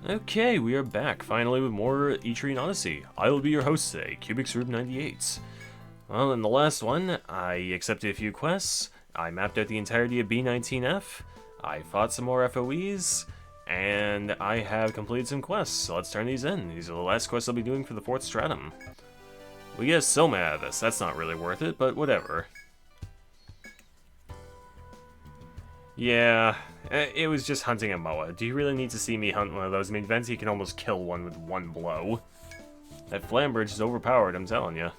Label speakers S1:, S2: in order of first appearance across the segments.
S1: Okay, we are back, finally, with more Etrian Odyssey. I will be your host today, Cubics98. Well, in the last one, I accepted a few quests, I mapped out the entirety of B19F, I fought some more FOEs, and I have completed some quests, so let's turn these in. These are the last quests I'll be doing for the 4th stratum. We get a Soma out of this, that's not really worth it, but whatever. Yeah, it was just hunting a Moa. Do you really need to see me hunt one of those? I mean, Venti can almost kill one with one blow. That Flambridge is overpowered, I'm telling you.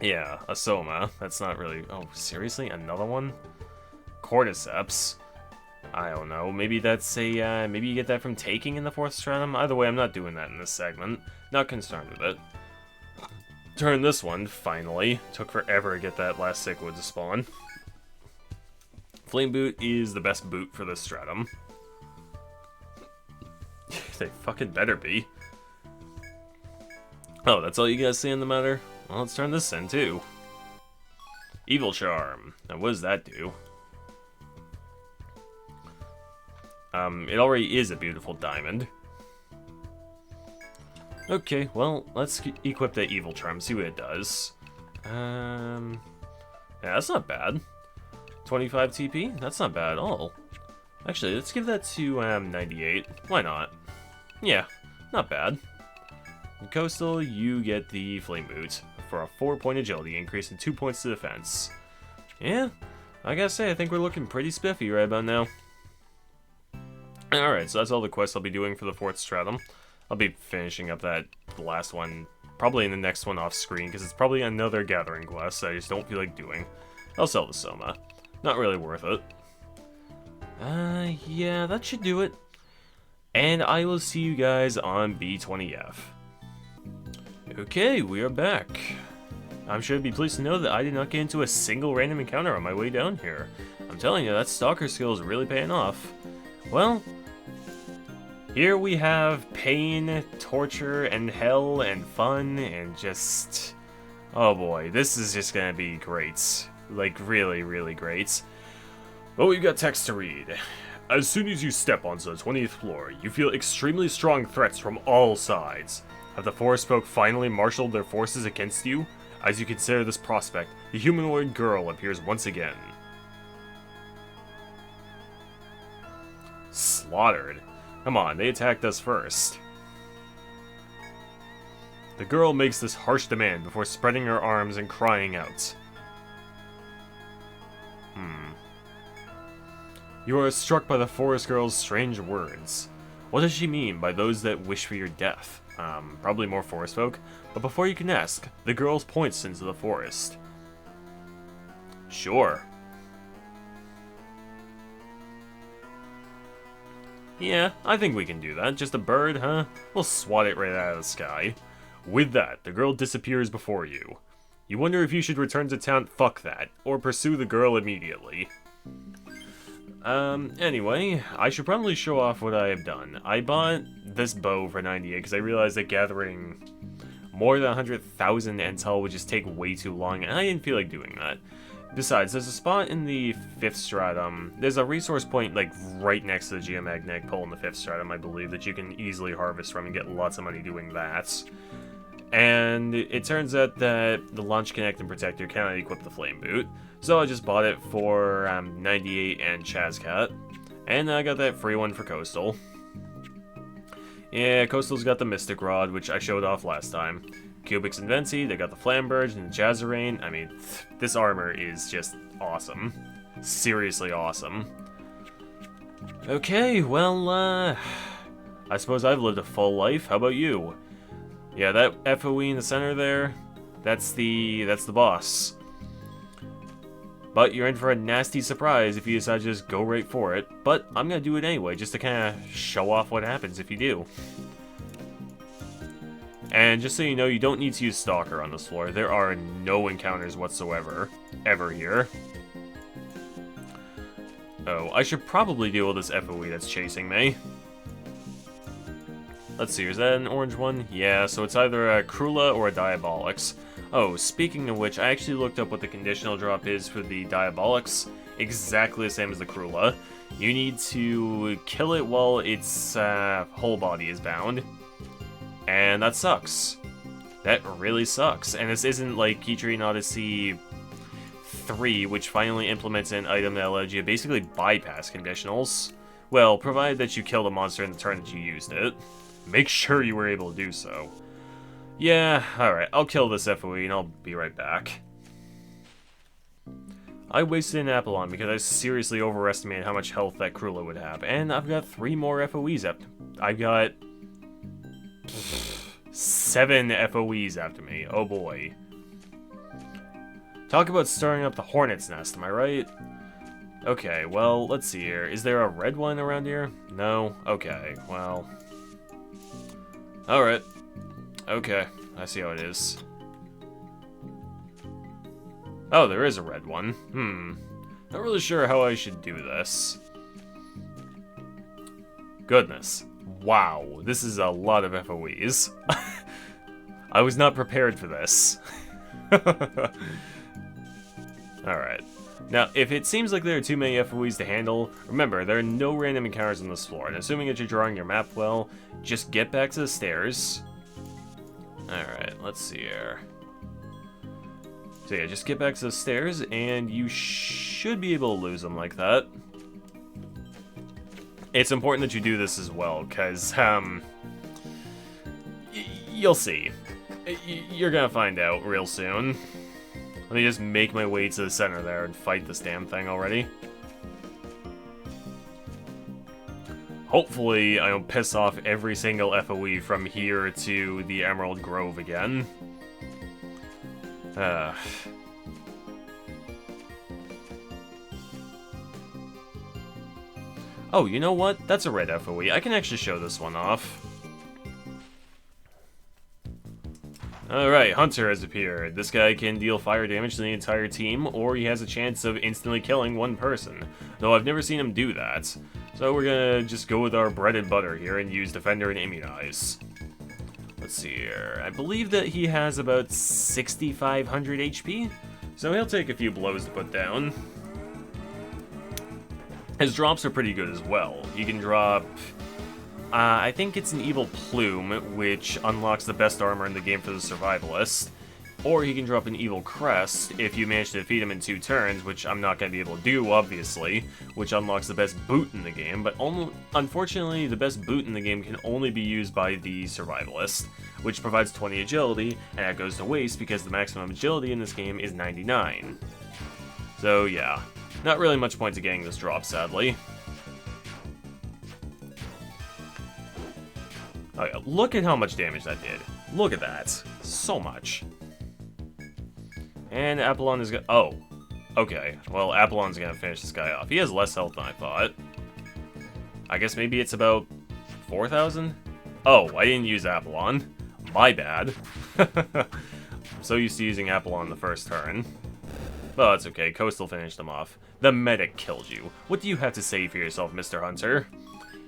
S1: Yeah, a Soma. That's not really... Oh, seriously? Another one? Cordyceps? I don't know. Maybe that's a... maybe you get that from taking in the 4th stratum? Either way, I'm not doing that in this segment. Not concerned with it. Turn this one, finally. Took forever to get that last Sickwood to spawn. Flame Boot is the best boot for this stratum. They fucking better be. Oh, that's all you guys see in the matter? Well, let's turn this in, too. Evil Charm. Now, what does that do? It already is a beautiful diamond. Okay, well, let's equip that Evil Charm, see what it does. Yeah, that's not bad. 25 TP? That's not bad at all. Actually, let's give that to 98. Why not? Yeah, not bad. In Coastal, you get the Flame Boot for a 4-point agility increase and 2 points to defense. Yeah, I gotta say, I think we're looking pretty spiffy right about now. Alright, so that's all the quests I'll be doing for the 4th stratum. I'll be finishing up that last one, probably in the next one off screen, because it's probably another gathering quest I just don't feel like doing. I'll sell the Soma. Not really worth it. Yeah, that should do it. And I will see you guys on B20F. Okay, we are back. I'm sure you'd be pleased to know that I did not get into a single random encounter on my way down here. I'm telling you, that stalker skill is really paying off. Well, here we have pain, torture, and hell, and fun, and just... Oh boy, this is just gonna be great. Like, really, really great. Well, we've got text to read. As soon as you step onto the 20th floor, you feel extremely strong threats from all sides. Have the Forest Folk finally marshaled their forces against you? As you consider this prospect, the humanoid girl appears once again. Slaughtered? Come on, they attacked us first. The girl makes this harsh demand before spreading her arms and crying out. You are struck by the forest girl's strange words. What does she mean by those that wish for your death? Probably more forest folk. But before you can ask, the girl points into the forest. Sure. Yeah, I think we can do that. Just a bird, huh? We'll swat it right out of the sky. With that, the girl disappears before you. You wonder if you should return to town, fuck that, or pursue the girl immediately. Anyway, I should probably show off what I have done. I bought this bow for 98 because I realized that gathering more than 100,000 intel would just take way too long, and I didn't feel like doing that. Besides, there's a spot in the 5th stratum. There's a resource point, like, right next to the geomagnetic pole in the 5th stratum, I believe, that you can easily harvest from and get lots of money doing that. And it turns out that the Launch Connect and Protector cannot equip the Flame Boot, so I just bought it for 98 and Chazcat, and I got that free one for Coastal. Yeah, Coastal's got the Mystic Rod, which I showed off last time. Cubics and Venti, they got the Flamberge and the Jazzerain. I mean, this armor is just awesome. Seriously awesome. Okay, well, I suppose I've lived a full life. How about you? Yeah, that FOE in the center there, that's the boss. But you're in for a nasty surprise if you decide to just go right for it. But I'm gonna do it anyway, just to kind of show off what happens if you do. And just so you know, you don't need to use Stalker on this floor. There are no encounters whatsoever, ever here. Oh, I should probably deal with this FOE that's chasing me. Let's see, is that an orange one? Yeah, so it's either a Krula or a Diabolics. Oh, speaking of which, I actually looked up what the conditional drop is for the Diabolics, exactly the same as the Krula. You need to kill it while its whole body is bound. And that sucks. That really sucks. And this isn't like Etrian Odyssey 3, which finally implements an item that allows you to basically bypass conditionals. Well, provided that you kill the monster in the turn that you used it. Make sure you were able to do so. Yeah, alright, I'll kill this FOE and I'll be right back. I wasted an Apollon because I seriously overestimated how much health that Krula would have. And I've got 3 more FOEs after... I've got... 7 FOEs after me. Oh boy. Talk about stirring up the hornet's nest, am I right? Okay, well, let's see here. Is there a red one around here? No? Okay, well... Alright. Okay, I see how it is. Oh, there is a red one. Not really sure how I should do this. Goodness. Wow, this is a lot of FOEs. I was not prepared for this. Alright. Now, if it seems like there are too many FOEs to handle, remember, there are no random encounters on this floor, and assuming that you're drawing your map well, just get back to the stairs. Alright, let's see here. So yeah, just get back to the stairs, and you should be able to lose them like that. It's important that you do this as well, because, you'll see. You're gonna find out real soon. Let me just make my way to the center there and fight this damn thing already. Hopefully, I don't piss off every single FOE from here to the Emerald Grove again. Oh, you know what? That's a red FOE. I can actually show this one off. Alright, Hunter has appeared. This guy can deal fire damage to the entire team, or he has a chance of instantly killing one person. Though I've never seen him do that. So we're gonna just go with our bread and butter here and use Defender and Immunize. Let's see here. I believe that he has about 6,500 HP, so he'll take a few blows to put down. His drops are pretty good as well. You can drop... I think it's an Evil Plume, which unlocks the best armor in the game for the Survivalist. Or he can drop an Evil Crest if you manage to defeat him in 2 turns, which I'm not going to be able to do, obviously, which unlocks the best boot in the game, but unfortunately, the best boot in the game can only be used by the Survivalist, which provides 20 agility, and that goes to waste because the maximum agility in this game is 99. So yeah, not really much point to getting this drop, sadly. Oh yeah, look at how much damage that did. Look at that. So much. And Apollon is gonna... Oh. Okay. Well, Apollon's gonna finish this guy off. He has less health than I thought. I guess maybe it's about 4,000? Oh, I didn't use Apollon. My bad. I'm so used to using Apollon the first turn. Well, that's okay. Coastal finished him off. The medic killed you. What do you have to say for yourself, Mr. Hunter?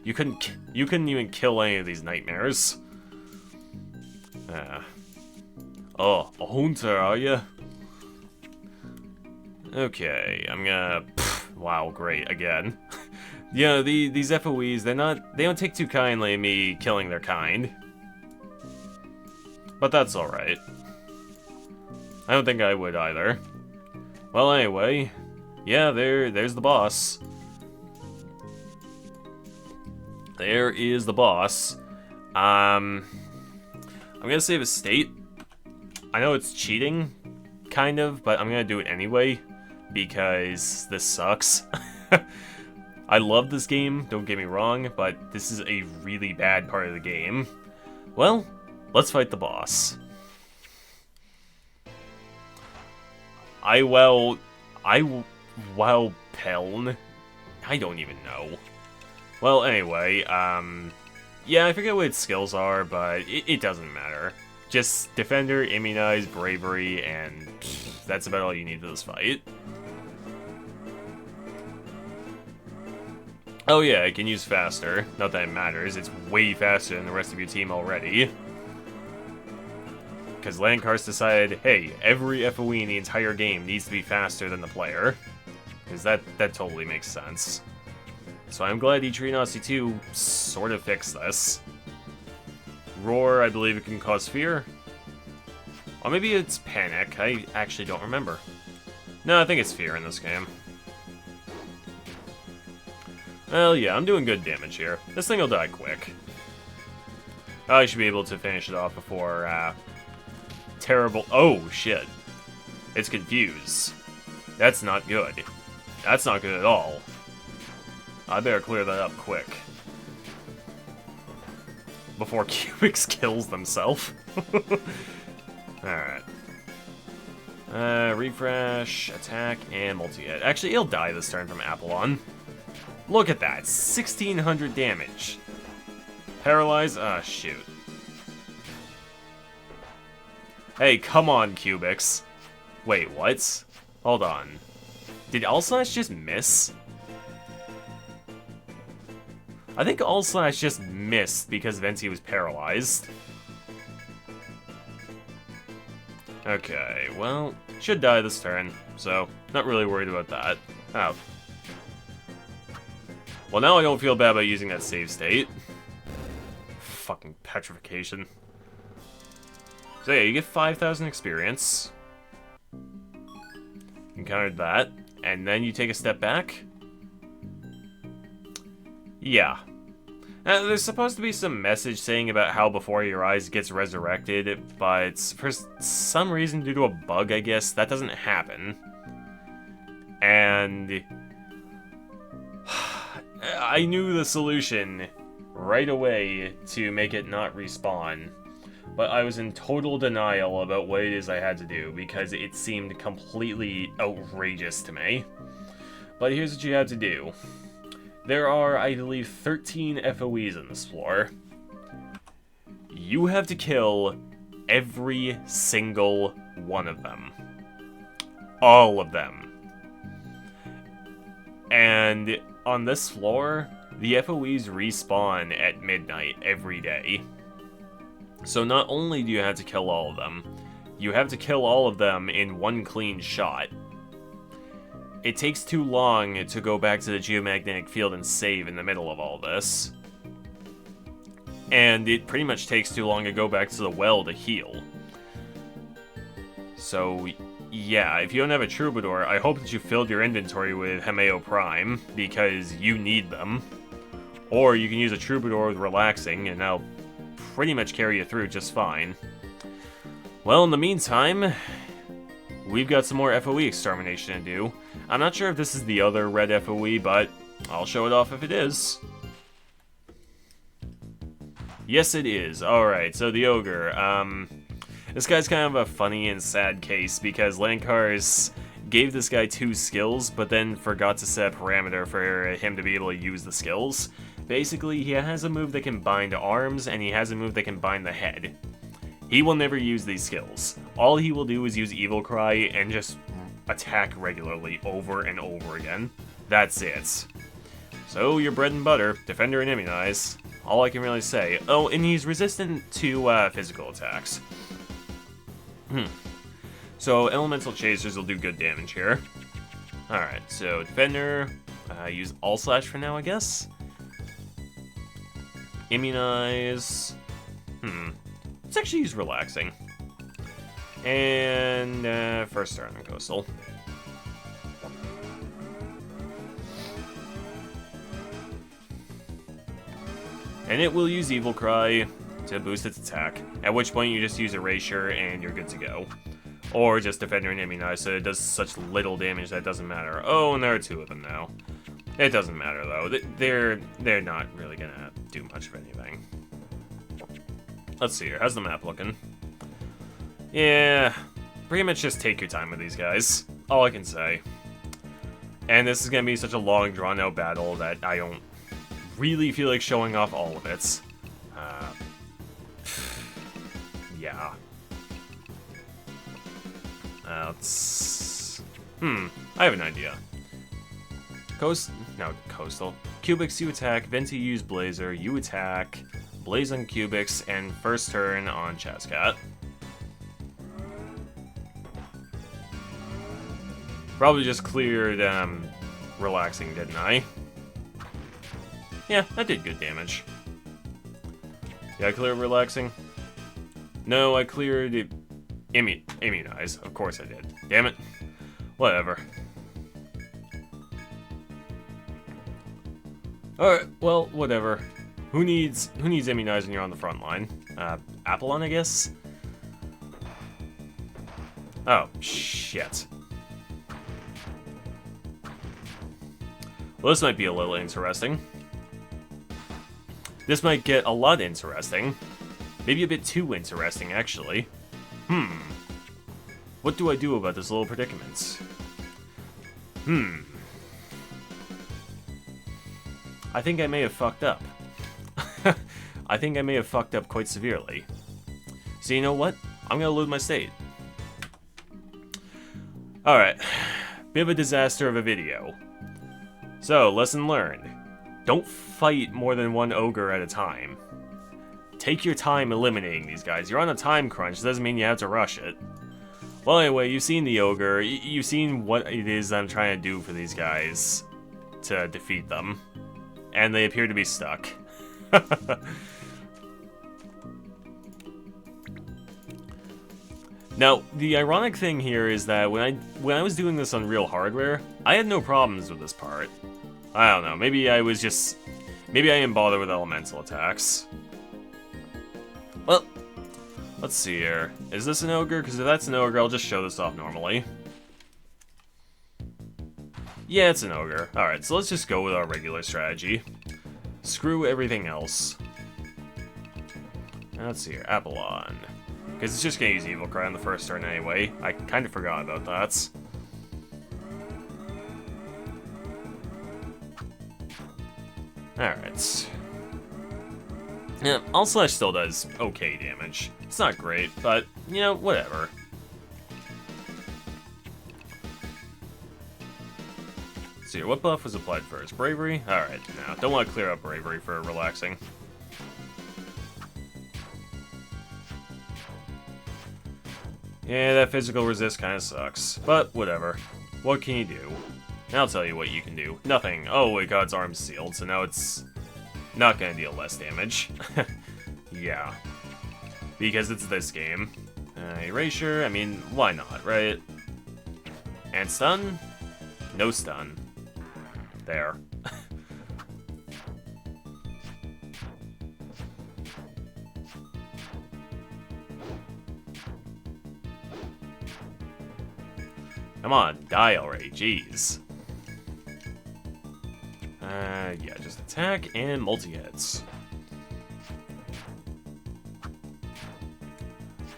S1: You couldn't even kill any of these nightmares. Oh, a hunter, are you? Okay, I'm gonna... wow, great, again. You know, these FOEs, they don't take too kindly me killing their kind. But that's alright. I don't think I would either. Well, anyway, yeah, there's the boss. There is the boss. I'm gonna save a state. I know it's cheating, kind of, but I'm gonna do it anyway, because this sucks. I love this game, don't get me wrong, but this is a really bad part of the game. Well, let's fight the boss. Iwaopeln? I don't even know. Well, anyway, yeah, I forget what its skills are, but it doesn't matter. Just Defender, Immunize, Bravery, and that's about all you need for this fight. Oh yeah, I can use Faster. Not that it matters, it's way faster than the rest of your team already. Because Landkarst decided, hey, every FOE in the entire game needs to be faster than the player. because that totally makes sense. So I'm glad Etrian Odyssey 2 sort of fixed this. Roar, I believe it can cause fear. Or maybe it's panic. I actually don't remember. No, I think it's fear in this game. Well, yeah, I'm doing good damage here. This thing will die quick. I should be able to finish it off before, terrible... Oh, shit. It's confused. That's not good. That's not good at all. I better clear that up quick. Before Cubix kills themselves. Alright. Refresh, attack, and multi-hit. Actually, he'll die this turn from Iwaopeln. Look at that. 1,600 damage. Paralyze? Ah, shoot. Hey, come on, Cubix. Wait, what? Hold on. Did All Slash just miss? I think All Slash just missed because Venti was paralyzed. Okay, well, should die this turn, so not really worried about that. Oh. Well, now I don't feel bad about using that save state. Fucking petrification. So yeah, you get 5,000 experience. Encountered that, and then you take a step back. Yeah. There's supposed to be some message saying about how Before Your Eyes gets resurrected, but for some reason, due to a bug, I guess, that doesn't happen. And I knew the solution right away to make it not respawn, but I was in total denial about what it is I had to do because it seemed completely outrageous to me. But here's what you have to do. There are, I believe, 13 FOEs in this floor. You have to kill every single one of them. All of them. And on this floor, the FOEs respawn at midnight every day. So not only do you have to kill all of them, you have to kill all of them in one clean shot. It takes too long to go back to the geomagnetic field and save in the middle of all this. And it pretty much takes too long to go back to the well to heal. So, yeah, if you don't have a Troubadour, I hope that you filled your inventory with Hemeo Prime, because you need them. Or you can use a Troubadour with Relaxing, and that'll pretty much carry you through just fine. Well, in the meantime, we've got some more FOE extermination to do. I'm not sure if this is the other red FOE, but I'll show it off if it is. Yes, it is. Alright, so the Ogre. This guy's kind of a funny and sad case, because Lankars gave this guy 2 skills, but then forgot to set a parameter for him to be able to use the skills. Basically, he has a move that can bind arms, and he has a move that can bind the head. He will never use these skills. All he will do is use Evil Cry and just attack regularly over and over again. That's it. So, your bread and butter, Defender and Immunize. All I can really say. Oh, and he's resistant to physical attacks. So, Elemental Chasers will do good damage here. Alright, so Defender, use All Slash for now, I guess. Immunize. Let's actually use Relaxing. And first turn on Coastal. And it will use Evil Cry to boost its attack, at which point you just use Erasure and you're good to go. Or just Defender and Immunize, so it does such little damage that it doesn't matter. Oh, and there are 2 of them now. It doesn't matter, though. They're not really gonna do much of anything. Let's see here. How's the map looking? Yeah, pretty much just take your time with these guys. All I can say. And this is gonna be such a long, drawn-out battle that I don't really feel like showing off all of it. Yeah. I have an idea. Coastal. Cubix, you attack. Venti, use Blazer. You attack. Blaze on Cubix, and first turn on Chazcat. Probably just cleared relaxing, didn't I? Yeah, I did good damage. Did I clear relaxing? No, I cleared it. Immunize. Of course I did. Damn it. Whatever. Alright, well, whatever. Who needs immunize when you're on the front line? Iwaopeln, I guess? Oh, shit. Well, this might be a little interesting. This might get a lot interesting. Maybe a bit too interesting, actually. What do I do about this little predicament? I think I may have fucked up. I think I may have fucked up quite severely. So you know what? I'm gonna load my state. Alright. Bit of a disaster of a video. So, lesson learned. Don't fight more than one ogre at a time. Take your time eliminating these guys. You're on a time crunch, doesn't mean you have to rush it. Well, anyway, you've seen the ogre. You've seen what it is I'm trying to do for these guys to defeat them. And they appear to be stuck. Now, the ironic thing here is that when I was doing this on real hardware, I had no problems with this part. I don't know, maybe I didn't bother with elemental attacks. Well, let's see here. Is this an ogre? Because if that's an ogre, I'll just show this off normally. Yeah, it's an ogre. Alright, so let's just go with our regular strategy. Screw everything else. Let's see here, Iwaopeln. Because it's just going to use Evil Cry on the first turn anyway. I kind of forgot about that. Alright. Yeah, All Slash still does okay damage. It's not great, but, you know, whatever. Let's see here, what buff was applied first? Bravery? Alright, no, don't want to clear up Bravery for relaxing. Yeah, that physical resist kind of sucks, but whatever. What can you do? I'll tell you what you can do. Nothing. Oh, it got its arms sealed, so now it's not gonna deal less damage. Yeah. Because it's this game. Erasure, I mean, why not, right? And stun? No stun. There. Come on, die already, jeez. Yeah, just attack and multi-hits.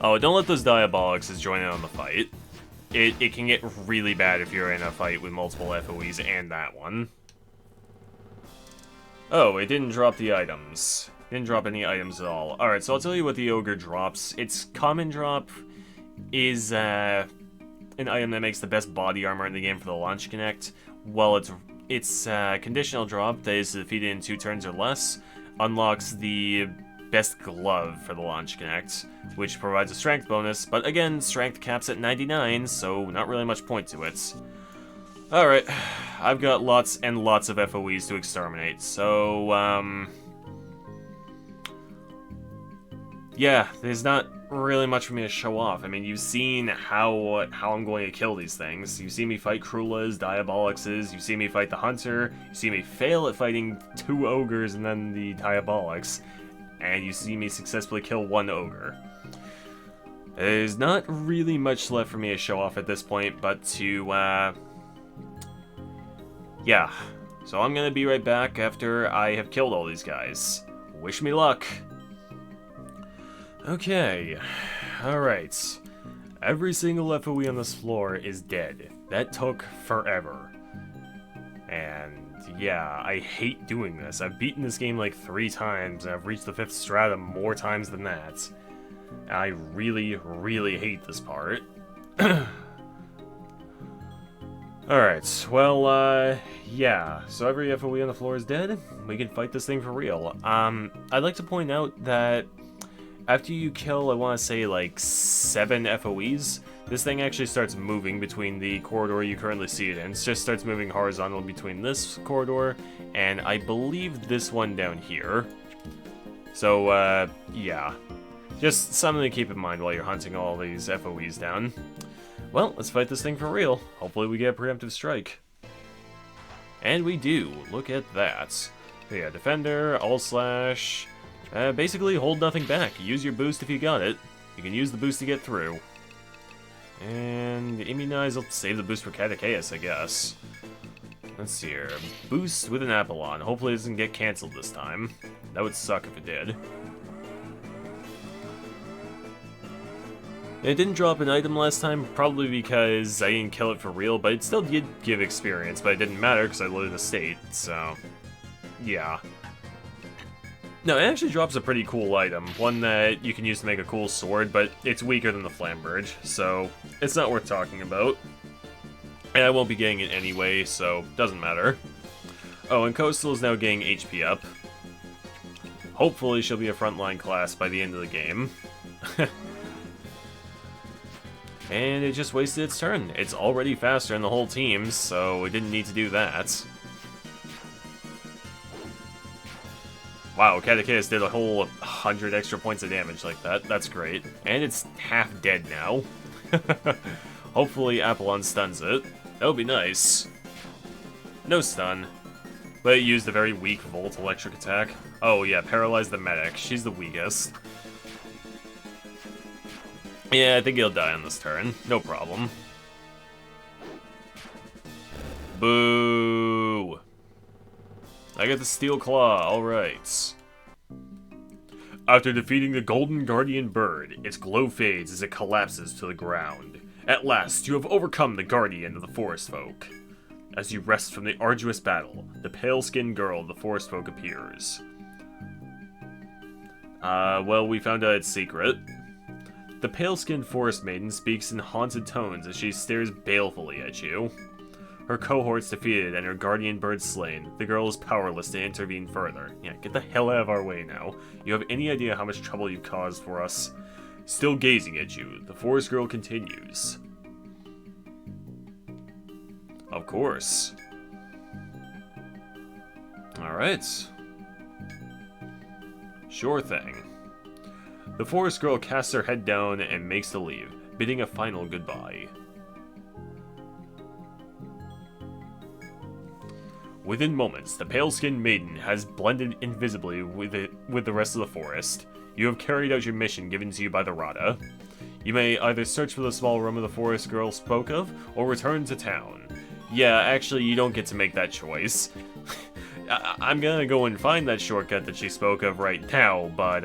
S1: Oh, don't let those Diabolics join in on the fight. It can get really bad if you're in a fight with multiple FOEs and that one. Oh, it didn't drop the items. Didn't drop any items at all. Alright, so I'll tell you what the Ogre drops. Its common drop is, an item that makes the best body armor in the game for the Launch Connect. Well, its conditional drop, that is defeated in 2 turns or less, unlocks the best glove for the Launch Connect, which provides a strength bonus, but again, strength caps at 99, so not really much point to it. Alright, I've got lots and lots of FOEs to exterminate, so, yeah, there's not really much for me to show off. I mean, you've seen how I'm going to kill these things. You've seen me fight Krulas, Diabolics, you've seen me fight the Hunter, you see me fail at fighting 2 Ogres and then the Diabolics, and you see me successfully kill 1 Ogre. There's not really much left for me to show off at this point, but to, yeah. So I'm gonna be right back after I have killed all these guys. Wish me luck! Okay, alright. Every single FOE on this floor is dead. That took forever. And yeah, I hate doing this. I've beaten this game like 3 times, and I've reached the 5th stratum more times than that. And I really, really hate this part. Alright, well, yeah. So every FOE on the floor is dead. We can fight this thing for real. I'd like to point out that after you kill, I want to say, like, 7 FOEs, this thing actually starts moving between the corridor you currently see it in. It just starts moving horizontal between this corridor and I believe this one down here. So, yeah. Just something to keep in mind while you're hunting all these FOEs down. Well, let's fight this thing for real. Hopefully we get a preemptive strike. And we do. Look at that. So yeah, defender, all slash. Basically, hold nothing back. Use your boost if you got it. You can use the boost to get through. And immunize, I'll save the boost for Catechaeus, I guess. Let's see here. Boost with an Apollon. Hopefully it doesn't get cancelled this time. That would suck if it did. It didn't drop an item last time, probably because I didn't kill it for real, but it still did give experience, but it didn't matter because I loaded a state, so... yeah. No, it actually drops a pretty cool item, one that you can use to make a cool sword, but it's weaker than the Flamberge, so it's not worth talking about. And I won't be getting it anyway, so doesn't matter. Oh, and Coastal is now getting HP up. Hopefully she'll be a frontline class by the end of the game. And it just wasted its turn. It's already faster than the whole team, so it didn't need to do that. Wow, Catechaeus did a whole 100 extra points of damage like that. That's great. And it's half dead now. Hopefully Apollon stuns it. That would be nice. No stun. But it used a very weak Volt electric attack. Oh yeah, paralyze the medic. She's the weakest. Yeah, I think he'll die on this turn. No problem. Boo! I get the Steel Claw, alright. After defeating the Golden Guardian Bird, its glow fades as it collapses to the ground. At last, you have overcome the Guardian of the Forest Folk. As you rest from the arduous battle, the pale-skinned girl of the Forest Folk appears. Well, we found out its secret. The pale-skinned forest maiden speaks in haunted tones as she stares balefully at you. Her cohorts defeated and her guardian bird slain, the girl is powerless to intervene further. Yeah, get the hell out of our way now. You have any idea how much trouble you've caused for us? Still gazing at you, the forest girl continues. Of course. Alright. Sure thing. The forest girl casts her head down and makes to leave, bidding a final goodbye. Within moments, the pale-skinned maiden has blended invisibly with the rest of the forest. You have carried out your mission given to you by the Rada. You may either search for the small room of the forest girl spoke of, or return to town. Yeah, actually, you don't get to make that choice. I'm gonna go and find that shortcut that she spoke of right now, but,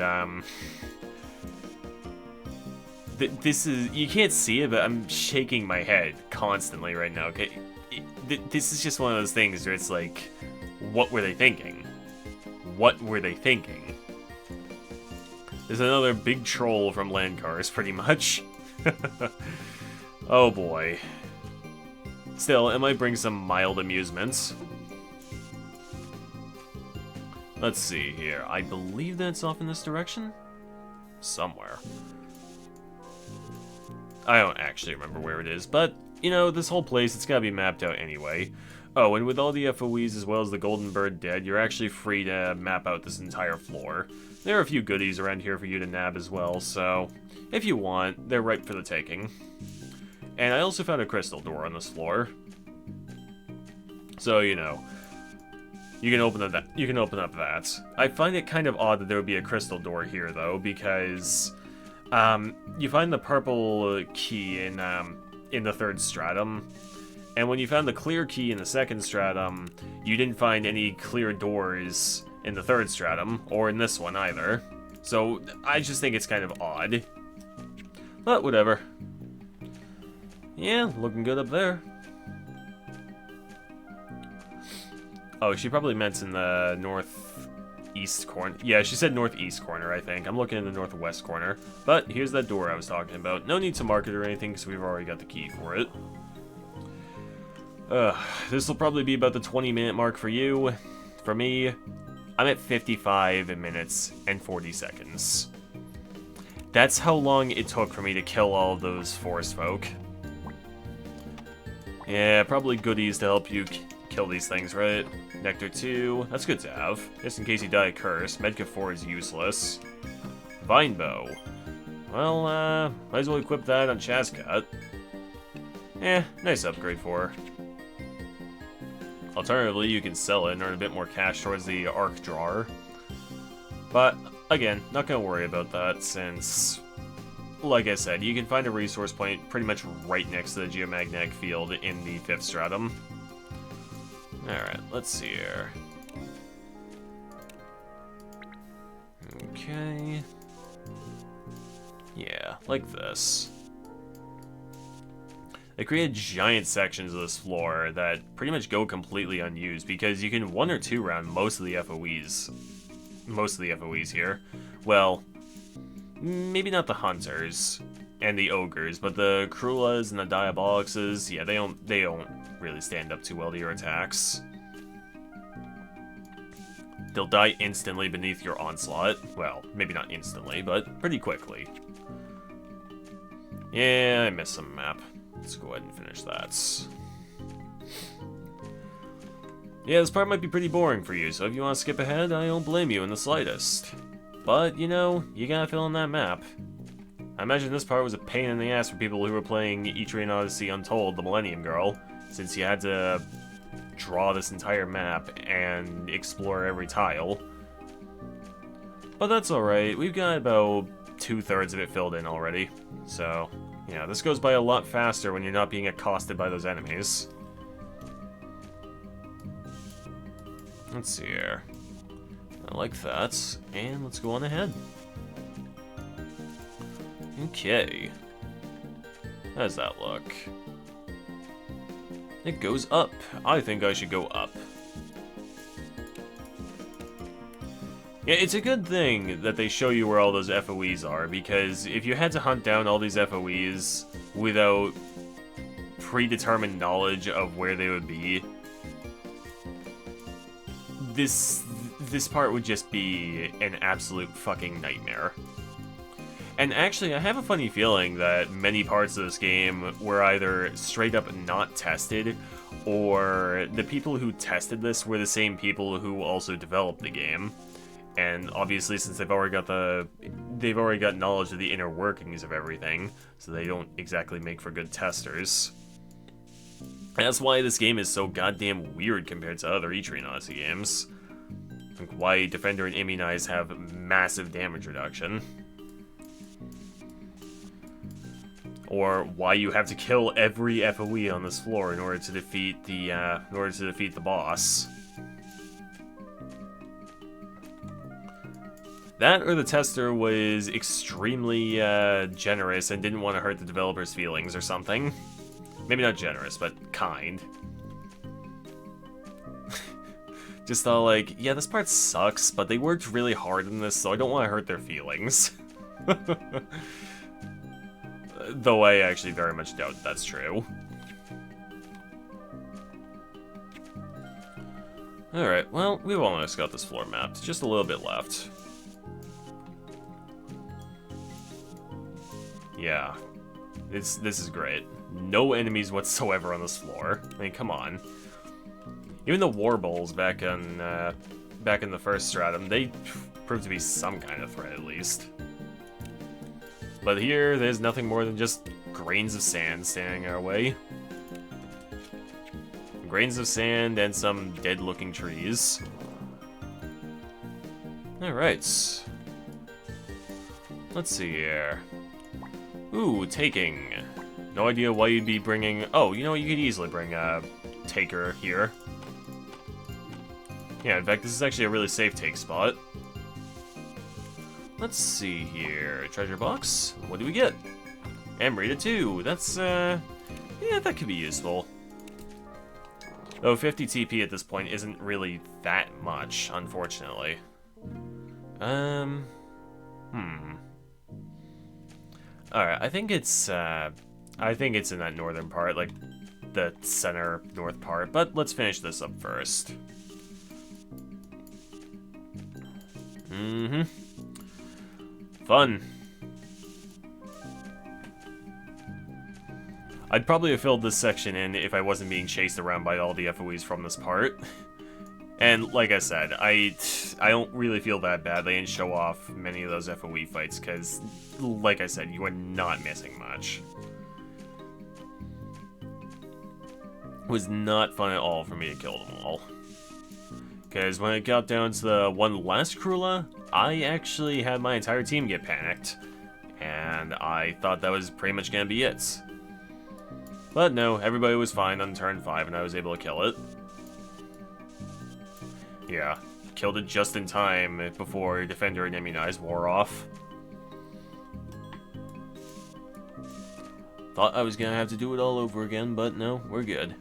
S1: this is... you can't see it, but I'm shaking my head constantly right now, okay? This is just one of those things where it's like, what were they thinking? What were they thinking? There's another big troll from Landcars, pretty much. Oh boy. Still, it might bring some mild amusement. Let's see here. I believe that it's off in this direction? Somewhere. I don't actually remember where it is, but, you know, this whole place, it's gotta be mapped out anyway. Oh, and with all the FOEs as well as the Golden Bird dead, you're actually free to map out this entire floor. There are a few goodies around here for you to nab as well, so if you want, they're ripe for the taking. And I also found a crystal door on this floor. So, you know, you can open up that. I find it kind of odd that there would be a crystal door here, though, because you find the purple key in the third stratum, and when you found the clear key in the second stratum, you didn't find any clear doors in the third stratum, or in this one either. So I just think it's kind of odd. But whatever. Yeah, looking good up there. Oh, she probably meant in the northeast corner. Yeah, she said northeast corner, I think. I'm looking in the northwest corner. But here's that door I was talking about. No need to mark it or anything, because we've already got the key for it. This will probably be about the 20-minute mark for you. For me, I'm at 55 minutes and 40 seconds. That's how long it took for me to kill all those forest folk. Yeah, probably goodies to help you kill these things, right? Nectar 2, that's good to have. Just in case you die a curse. Medkit 4 is useless. Vine Bow. Well, might as well equip that on Chazkat. Nice upgrade for her. Alternatively, you can sell it and earn a bit more cash towards the Arc Drawer. But, again, not gonna worry about that since, like I said, you can find a resource point pretty much right next to the geomagnetic field in the 5th stratum. Alright, let's see here. Okay. Yeah, like this. They created giant sections of this floor that pretty much go completely unused because you can 1 or 2 round most of the FOEs. Most of the FOEs here. Well, maybe not the hunters and the ogres, but the Krulas and the Diabolixes, yeah, they don't really stand up too well to your attacks. They'll die instantly beneath your onslaught. Well, maybe not instantly, but pretty quickly. Yeah, I missed some map. Let's go ahead and finish that. Yeah, this part might be pretty boring for you, so if you want to skip ahead, I don't blame you in the slightest. But, you know, you gotta fill in that map. I imagine this part was a pain in the ass for people who were playing Etrian Odyssey Untold, the Millennium Girl, since you had to draw this entire map and explore every tile. But that's alright, we've got about 2/3 of it filled in already. So, yeah, this goes by a lot faster when you're not being accosted by those enemies. Let's see here. I like that, and let's go on ahead. Okay. How does that look? It goes up. I think I should go up. Yeah, it's a good thing that they show you where all those FOEs are, because if you had to hunt down all these FOEs without predetermined knowledge of where they would be, this part would just be an absolute fucking nightmare. And actually, I have a funny feeling that many parts of this game were either straight up not tested, or the people who tested this were the same people who also developed the game. And obviously, since they've already got knowledge of the inner workings of everything, so they don't exactly make for good testers. And that's why this game is so goddamn weird compared to other Etrian Odyssey games. Like why Defender and Immunize have massive damage reduction. Or why you have to kill every FOE on this floor in order to defeat the boss. That or the tester was extremely generous and didn't want to hurt the developers' feelings or something. Maybe not generous, but kind. Just thought like, yeah, this part sucks, but they worked really hard on this, so I don't want to hurt their feelings. Though I actually very much doubt that's true. Alright, well, we've almost got this floor mapped. Just a little bit left. Yeah. This is great. No enemies whatsoever on this floor. I mean, come on. Even the war bowls back in the first stratum, they proved to be some kind of threat at least. But here, there's nothing more than just grains of sand standing our way. Grains of sand and some dead-looking trees. Alright. Let's see here. Ooh, taking. No idea why you'd be bringing... Oh, you know what? You could easily bring a taker here. Yeah, in fact, this is actually a really safe take spot. Let's see here. Treasure box. What do we get? Amrita 2. That's, yeah, that could be useful. Though 50 TP at this point isn't really that much, unfortunately. Alright, I think it's in that northern part, like the center north part, but let's finish this up first. Fun. I'd probably have filled this section in if I wasn't being chased around by all the FOEs from this part. And like I said, I don't really feel that bad. They didn't show off many of those FOE fights because, like I said, you are not missing much. It was not fun at all for me to kill them all. Because when it got down to the one last Krula, I actually had my entire team get panicked. And I thought that was pretty much going to be it. But no, everybody was fine on turn 5 and I was able to kill it. Yeah, killed it just in time before Defender and Immunize wore off. Thought I was going to have to do it all over again, but no, we're good.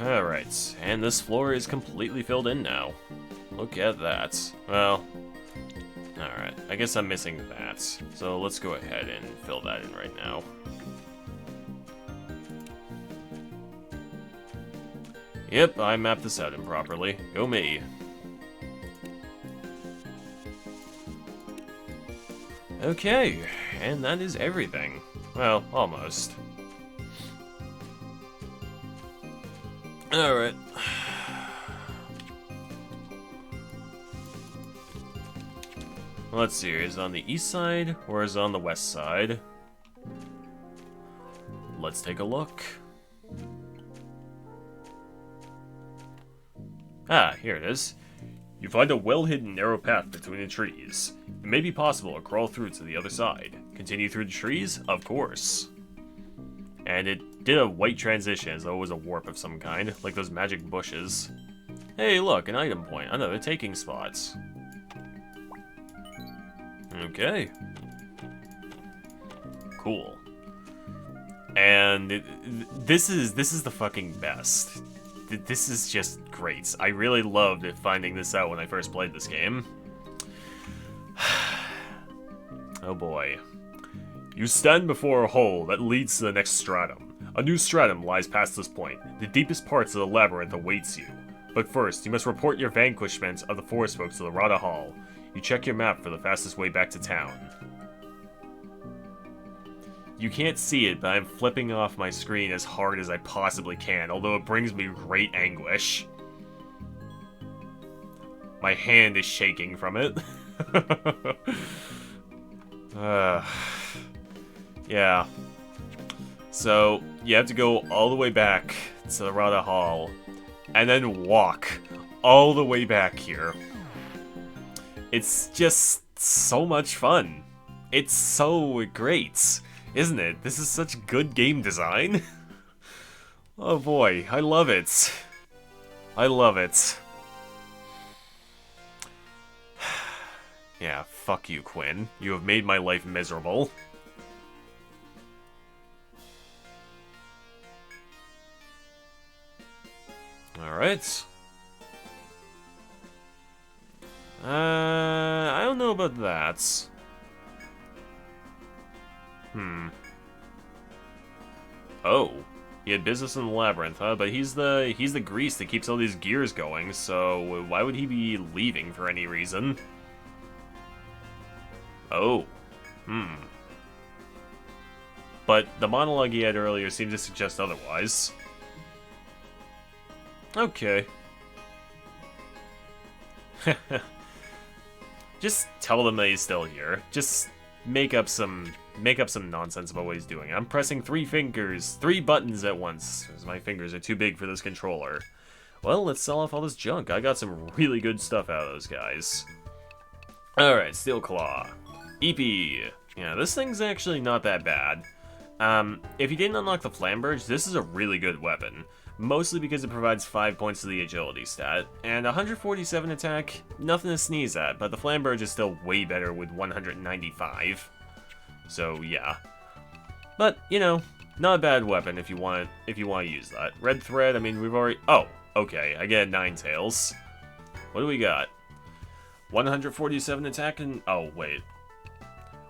S1: Alright, and this floor is completely filled in now. Look at that. Well, alright, I guess I'm missing that. So let's go ahead and fill that in right now. Yep, I mapped this out improperly. Go me. Okay, and that is everything. Well, almost. Alright. Let's see, is it on the east side or is it on the west side? Let's take a look. Ah, here it is. You find a well-hidden narrow path between the trees. It may be possible to crawl through to the other side. Continue through the trees? Of course. And it did a white transition as though it was a warp of some kind, like those magic bushes. Hey, look, an item point, another taking spots. Okay. Cool. And this is the fucking best. This is just great. I really loved finding this out when I first played this game. Oh boy. You stand before a hole that leads to the next stratum. A new stratum lies past this point. The deepest parts of the labyrinth awaits you. But first, you must report your vanquishment of the forest folk to the Rada Hall. You check your map for the fastest way back to town. You can't see it, but I'm flipping off my screen as hard as I possibly can, although it brings me great anguish. My hand is shaking from it. Yeah. So, you have to go all the way back to the Rada Hall, and then walk all the way back here. It's just so much fun. It's so great, isn't it? This is such good game design. Oh boy, I love it. I love it. Yeah, fuck you, Quinn. You have made my life miserable. Alright. I don't know about that. Oh. He had business in the labyrinth, huh? But he's the grease that keeps all these gears going, so why would he be leaving for any reason? Oh. But the monologue he had earlier seemed to suggest otherwise. Okay. Just tell them that he's still here. Just make up some nonsense about what he's doing. I'm pressing 3 buttons at once, because my fingers are too big for this controller. Well, let's sell off all this junk. I got some really good stuff out of those guys. Alright, Steel Claw. EP. Yeah, this thing's actually not that bad. If you didn't unlock the Flamberge, this is a really good weapon. Mostly because it provides 5 points to the agility stat, and 147 attack, nothing to sneeze at, but the Flamberge is still way better with 195. So yeah. But, you know, not a bad weapon if you want to use that. Red Thread, I mean, we've already... Oh, okay, I get 9 tails. What do we got? 147 attack and... Oh, wait.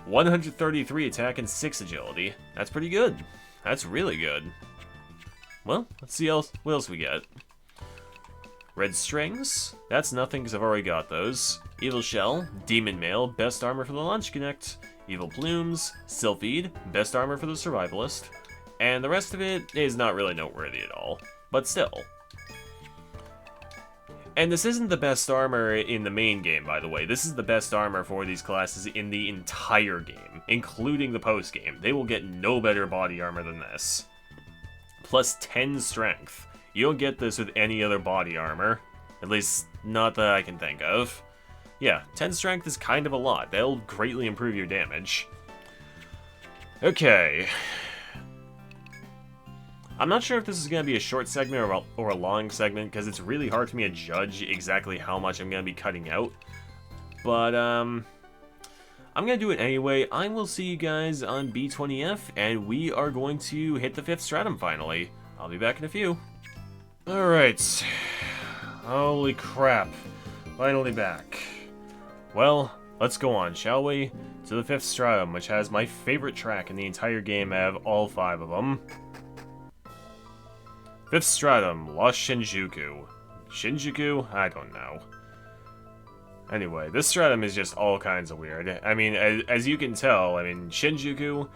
S1: 133 attack and 6 agility. That's pretty good. That's really good. Well, let's see what else we get. Red Strings. That's nothing because I've already got those. Evil Shell. Demon Mail. Best armor for the Launch Connect. Evil Plumes, Sylphid, best armor for the Survivalist, and the rest of it is not really noteworthy at all, but still. And this isn't the best armor in the main game, by the way. This is the best armor for these classes in the entire game, including the post-game. They will get no better body armor than this. Plus 10 strength. You don't get this with any other body armor. At least, not that I can think of. Yeah, 10 strength is kind of a lot. That'll greatly improve your damage. Okay. I'm not sure if this is going to be a short segment or a long segment, because it's really hard for me to judge exactly how much I'm going to be cutting out. But, I'm going to do it anyway. I will see you guys on B20F, and we are going to hit the 5th stratum finally. I'll be back in a few. Alright. Holy crap. Finally back. Well, let's go on, shall we? To the 5th stratum, which has my favorite track in the entire game. I have all 5 of them. 5th stratum, Lost Shinjuku. Shinjuku? I don't know. Anyway, this stratum is just all kinds of weird. I mean, as you can tell, I mean, Shinjuku,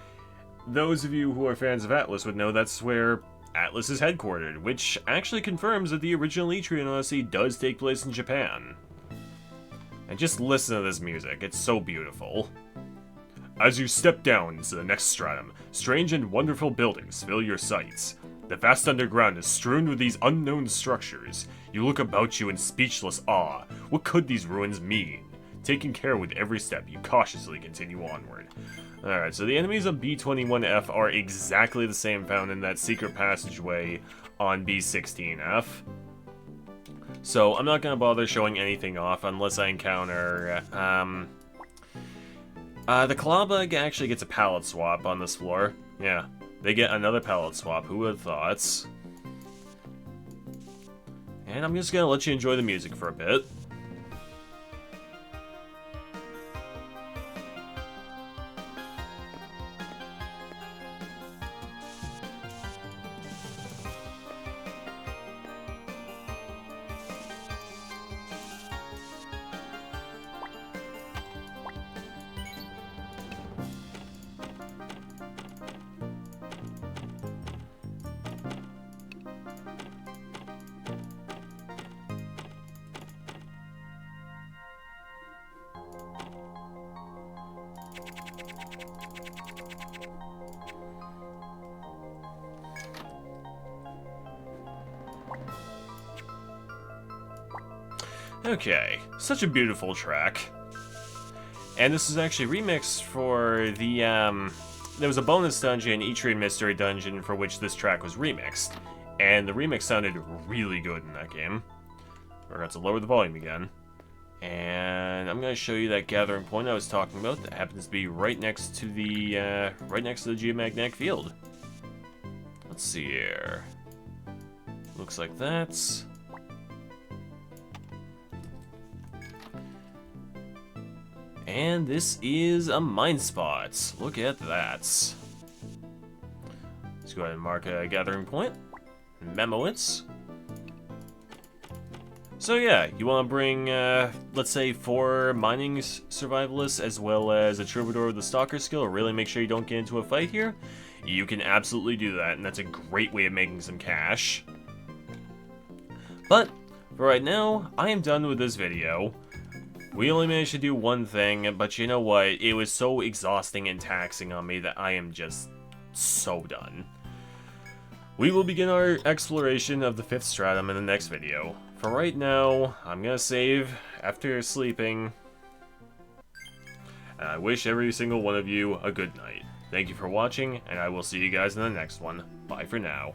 S1: those of you who are fans of Atlas would know that's where Atlas is headquartered, which actually confirms that the original Etrian Odyssey does take place in Japan. And just listen to this music, it's so beautiful. As you step down into the next stratum, strange and wonderful buildings fill your sights. The vast underground is strewn with these unknown structures. You look about you in speechless awe. What could these ruins mean? Taking care with every step, you cautiously continue onward. Alright, so the enemies of B21F are exactly the same found in that secret passageway on B16F. So I'm not going to bother showing anything off unless I encounter... the Kalabug actually gets a palette swap on this floor. Yeah. They get another palette swap, who would have thought? And I'm just gonna let you enjoy the music for a bit. Okay, such a beautiful track. And this is actually remixed for the, there was a bonus dungeon, Etrian Mystery Dungeon, for which this track was remixed. And the remix sounded really good in that game. Forgot to lower the volume again. And I'm going to show you that gathering point I was talking about that happens to be right next to the geomagnetic field. Let's see here. Looks like that's... And this is a mine spot. Look at that. Let's go ahead and mark a gathering point. Memo it. So yeah, you want to bring, let's say, 4 mining survivalists as well as a troubadour with the stalker skill. Really make sure you don't get into a fight here. You can absolutely do that, and that's a great way of making some cash. But for right now, I am done with this video. We only managed to do one thing, but you know what? It was so exhausting and taxing on me that I am just so done. We will begin our exploration of the 5th stratum in the next video. For right now, I'm gonna save after sleeping. And I wish every single one of you a good night. Thank you for watching, and I will see you guys in the next one. Bye for now.